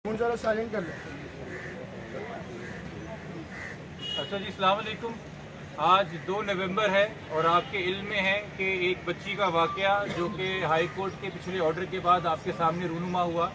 अच्छा जी, अस्सलाम वालेकुम। आज 2 नवंबर है और आपके इल्म में है कि एक बच्ची का वाक़या जो कि हाई कोर्ट के पिछले ऑर्डर के बाद आपके सामने रूनुमा हुआ।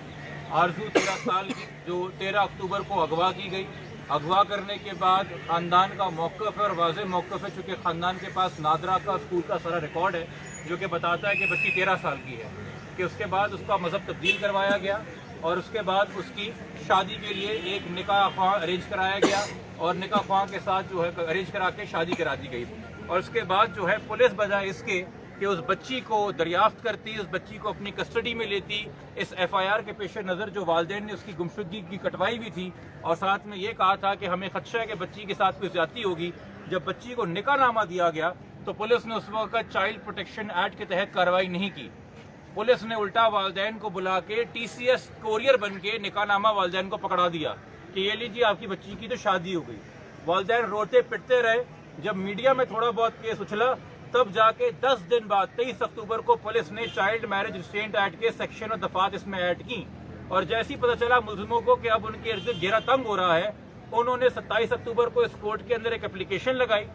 आरजू 13 साल की, जो 13 अक्टूबर को अगवा की गई। अगवा करने के बाद ख़ानदान का मौक़िफ़ है और वाज़ेह मौक़िफ़ है, चूँकि ख़ानदान के पास नादरा का स्कूल का सारा रिकॉर्ड है जो कि बताता है कि बच्ची 13 साल की है, कि उसके बाद उसका मज़हब तब्दील करवाया गया और उसके बाद उसकी शादी के लिए एक निकाह ख्वाह अरेंज कराया गया और निकाह ख्वाह के साथ जो है अरेंज करा के शादी करा दी गई। और उसके बाद जो है पुलिस बजाय इसके कि उस बच्ची को दरियाफ्त करती, उस बच्ची को अपनी कस्टडी में लेती, इस FIR के पेश नज़र जो वालिदैन ने उसकी गुमशुदगी की कटवाई भी थी और साथ में ये कहा था कि हमें खदशा है कि बच्ची के साथ कोई ज्यादती होगी। जब बच्ची को निकाहनामा दिया गया तो पुलिस ने उस वक्त चाइल्ड प्रोटेक्शन एक्ट के तहत कार्रवाई नहीं की। पुलिस ने उल्टा वालिदैन को बुला के TCS कोरियर बन के निकाहनामा वालिदैन को पकड़ा दिया कि ये लीजिए आपकी बच्ची की तो शादी हो गई। वालिदैन रोते पिटते रहे। जब मीडिया में थोड़ा बहुत केस उछला तब जाके 10 दिन बाद 23 अक्टूबर को पुलिस ने चाइल्ड मैरिज रिस्ट्रेंट एक्ट के सेक्शन और दफात इसमें ऐड की और जैसे ही पता चला मुलजिमों को कि अब उनके इर्द घेरा तंग हो रहा है, उन्होंने 27 अक्टूबर को इस कोर्ट के अंदर एक एप्लीकेशन लगाई।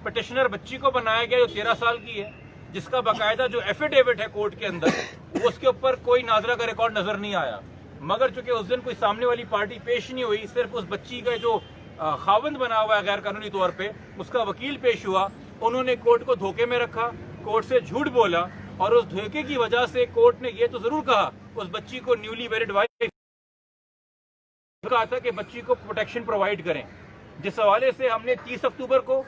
पिटिशनर बच्ची को बनाया गया जो 13 साल की है, जिसका बाकायदा जो एफिडेविट है कोर्ट के अंदर वो उसके ऊपर कोई नाजरा का रिकॉर्ड नजर नहीं आया। मगर चूंकि उस दिन कोई सामने वाली पार्टी पेश नहीं हुई, सिर्फ उस बच्ची का जो खावंद बना हुआ है गैर कानूनी तौर पे उसका वकील पेश हुआ। उन्होंने कोर्ट को धोखे में रखा, कोर्ट से झूठ बोला और उस धोखे की वजह से कोर्ट ने ये तो जरूर कहा उस बच्ची को न्यूली मैरिड वाइफ कहा था कि बच्ची को प्रोटेक्शन प्रोवाइड करें। जिस हवाले से हमने 30 अक्टूबर को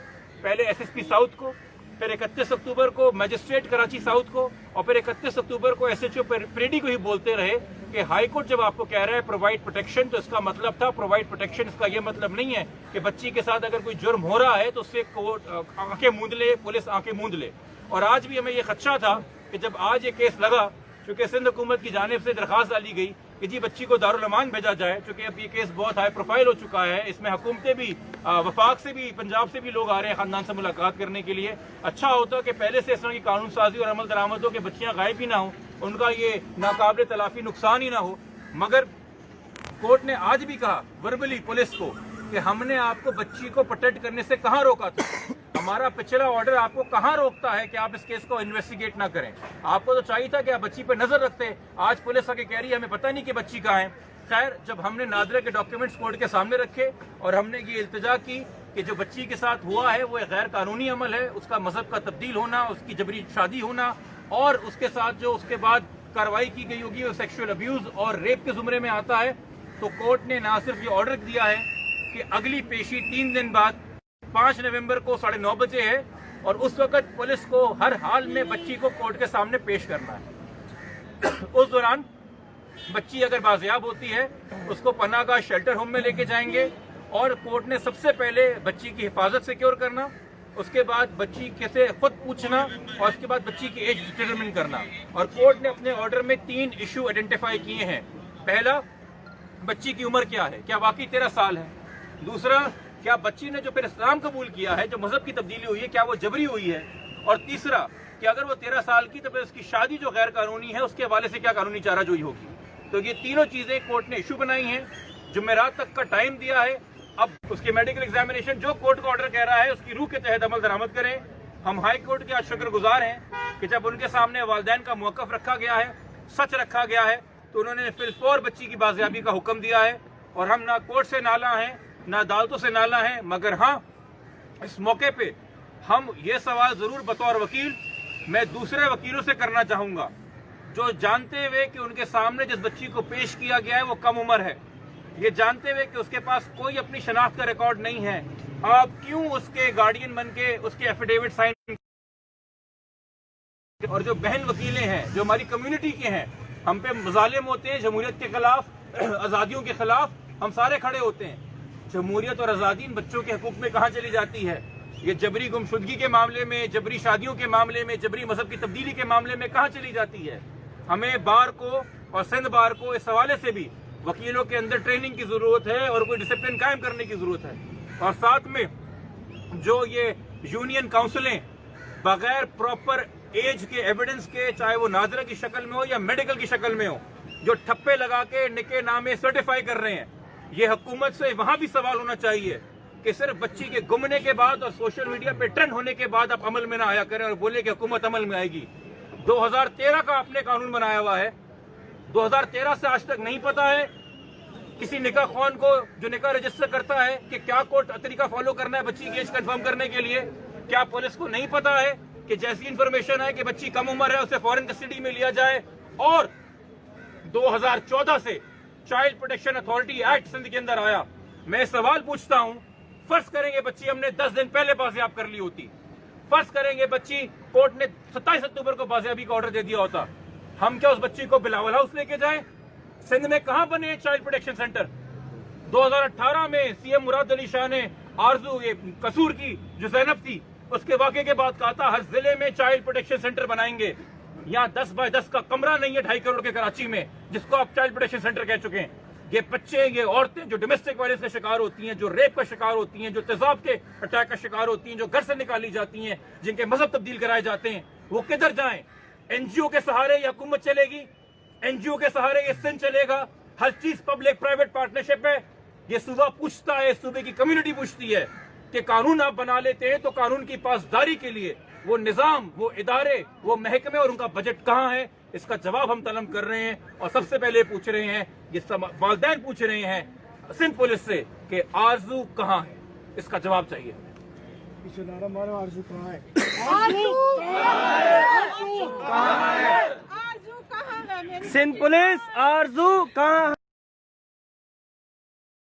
पहले SSP साउथ को, फिर 31 अक्टूबर को मजिस्ट्रेट कराची साउथ को और फिर 31 अक्टूबर को SHO प्रेडी को ही बोलते रहे कि हाई कोर्ट जब आपको कह रहा है प्रोवाइड प्रोटेक्शन तो इसका मतलब था प्रोवाइड प्रोटेक्शन। इसका यह मतलब नहीं है कि बच्ची के साथ अगर कोई जुर्म हो रहा है तो उससे कोर्ट आंखें मूंद ले, पुलिस आंखें मूंद ले। और आज भी हमें यह खदशा था कि जब आज ये केस लगा, चूंकि सिंध हुकूमत की जानिब से दरखास्त डाली गई कि जी बच्ची को दारुल अमान भेजा जाए, चूंकि अब ये केस बहुत हाई प्रोफाइल हो चुका है, इसमें हुकूमतें भी वफाक से भी पंजाब से भी लोग आ रहे हैं खानदान से मुलाकात करने के लिए। अच्छा होता कि पहले से इस तरह की कानून साजी और अमल दरामद हो कि बच्चियां गायब ही ना हो, उनका ये नाकाबिल तलाफी नुकसान ही ना हो। मगर कोर्ट ने आज भी कहा वर्बली पुलिस को कि हमने आपको बच्ची को प्रोटेक्ट करने से कहां रोका था, हमारा पिछला ऑर्डर आपको कहां रोकता है कि आप इस केस को इन्वेस्टिगेट ना करें। आपको तो चाहिए था कि आप बच्ची पर नजर रखते। आज पुलिस आके कह रही है हमें पता नहीं कि बच्ची कहाँ है। खैर, जब हमने नादरा के डॉक्यूमेंट्स कोर्ट के सामने रखे और हमने ये इल्तिजा की कि जो बच्ची के साथ हुआ है वो एक गैर कानूनी अमल है, उसका मजहब का तब्दील होना, उसकी जबरी शादी होना और उसके साथ जो उसके बाद कार्रवाई की गई होगी वो सेक्सुअल अब्यूज और रेप के जुमरे में आता है, तो कोर्ट ने ना सिर्फ ये ऑर्डर दिया है कि अगली पेशी 3 दिन बाद 5 नवंबर को 9:30 बजे है और उस वक्त पुलिस को हर हाल में बच्ची को कोर्ट के सामने पेश करना है। उस दौरान बच्ची अगर बाजियाब होती है उसको पनाहगाह शेल्टर होम में लेके जाएंगे और कोर्ट ने सबसे पहले बच्ची की हिफाजत सिक्योर करना, उसके बाद बच्ची से खुद पूछना और उसके बाद बच्ची की एज डिटरमिन करना। और कोर्ट ने अपने ऑर्डर में 3 इशू आइडेंटिफाई किए हैं। पहला, बच्ची की उम्र क्या है, क्या वाकई 13 साल है। दूसरा, क्या बच्ची ने जो फिर इस्लाम कबूल किया है, जो मजहब की तब्दीली हुई है, क्या वो जबरी हुई है। और तीसरा, कि अगर वो 13 साल की तो फिर उसकी शादी जो गैर कानूनी है उसके हवाले से क्या कानूनी चाराजोई होगी। तो ये तीनों चीजें कोर्ट ने इशू बनाई हैं। जुमेरात तक का टाइम दिया है। अब उसके मेडिकल एग्जामिनेशन जो कोर्ट का ऑर्डर कह रहा है उसकी रूह के तहत अमल दरामद करें। हम हाई कोर्ट के आज शुक्रगुजार हैं कि जब उनके सामने वालिदैन का मौक़िफ़ रखा गया है, सच रखा गया है, तो उन्होंने फिलफौर बच्ची की बाजियाबी का हुक्म दिया है। और हम ना कोर्ट से नाला हैं ना अदालतों से नाला हैं, मगर हाँ इस मौके पे हम ये सवाल जरूर बतौर वकील मैं दूसरे वकीलों से करना चाहूंगा जो जानते हुए कि उनके सामने जिस बच्ची को पेश किया गया है वो कम उम्र है, ये जानते हुए कि उसके पास कोई अपनी शनाख्त का रिकॉर्ड नहीं है, आप क्यों उसके गार्डियन बन के उसके एफिडेविट साइन। और जो बहन वकीलें हैं जो हमारी कम्युनिटी के हैं, हम पे मजालिम होते हैं, जमहूरियत के खिलाफ, आज़ादियों के खिलाफ हम सारे खड़े होते हैं। जमहूरियत और आज़ादी इन बच्चों के हकूक में कहाँ चली जाती है। ये जबरी गुमशुदगी के मामले में, जबरी शादियों के मामले में, जबरी मजहब की तब्दीली के मामले में कहाँ चली जाती है। हमें बार को और सिंध बार को इस हवाले से भी वकीलों के अंदर ट्रेनिंग की जरूरत है और कोई डिसिप्लिन कायम करने की जरूरत है। और साथ में जो ये यूनियन काउंसिलें बगैर प्रॉपर एज के एविडेंस के, चाहे वो नाजरा की शक्ल में हो या मेडिकल की शक्ल में हो, جو ٹھپے لگا کے نکے نامے سرٹیفائی کر رہے ہیں. یہ حکومت سے وہاں بھی سوال ہونا چاہیے کہ صرف بچی کے گمنے کے بعد اور سوشل میڈیا پہ ٹرینڈ ہونے کے بعد آپ عمل میں نہ آیا کریں اور بولے کہ حکومت عمل میں آئے گی. 2013 کا آپ نے قانون بنایا ہوا ہے. 2013 سے آج تک نہیں پتا ہے کسی نکاح خوان کو جو نکاح رجسٹر کرتا ہے کہ کیا کوڈ طریقہ فالو کرنا ہے بچی کی ایج کنفرم کرنے کے لیے. کیا پولیس کو نہیں پتا ہے کہ جیسی انفارمیشن ہے کہ بچی کم عمر ہے اسے فورن کسٹڈی میں لیا جائے. اور 2014 سے child protection authority act Sindh کے اندر آیا. میں سوال پوچھتا ہوں, فرض کریں گے بچی ہم نے 10 دن پہلے بازیاب کر لی ہوتی, فرض کریں گے بچی کورٹ نے 27 اکتوبر کو بازیابی کا آرڈر دے دیا ہوتا, ہم کیا اس بچی کو بلاول ہاؤس لے کے جائیں؟ سندھ میں کہاں بنے ہیں چائلڈ پروٹیکشن سینٹر؟ 2018 میں سی ایم مراد علی شاہ نے آرزو قصور کی جو زینب تھی اس کے واقعے کے بعد کہا تھا ہر ضلع میں چائلڈ پروٹیکشن سینٹر بنائیں گے. یہاں 10 بائی 10 کا کمرہ نہیں ہے 2.5 کروڑ کے کراچی میں جس کو آپ چائلڈ پروٹیکشن سینٹر کہہ چکے ہیں. یہ بچے, یہ عورتیں جو ڈومیسٹک وائلنس کا شکار ہوتی ہیں, جو ریپ کا شکار ہوتی ہیں, جو تیزاب کے اٹیک کا شکار ہوتی ہیں, جو گھر سے نکالی جاتی ہیں, جن کے مذہب تبدیل کرائے جاتے ہیں, وہ کدھر جائیں؟ این جی او کے سہارے یہ حکومت چلے گی, این جی او کے سہارے یہ سندھ چلے گا. ہر چیز پبلک پرائیویٹ پارٹنرشپ ہے. یہ صوبہ پوچھتا ہے, صوبے کی کمیونٹی پوچھتی ہے کہ قانون آپ بنا لیتے ہیں تو قانون کی پاسداری کے لیے وہ نظام, وہ ادارے, وہ محکمے اور ان کا بجٹ کہاں ہے؟ اس کا جواب ہم طلب کر رہے ہیں. اور سب سے پہلے پوچھ رہے ہیں, یہ والدین پوچھ رہے ہیں سندھ پولیس سے کہ آرزو کہاں ہے, اس کا جواب چاہیے. آرزو کہاں ہے؟ سندھ پولیس آرزو کہاں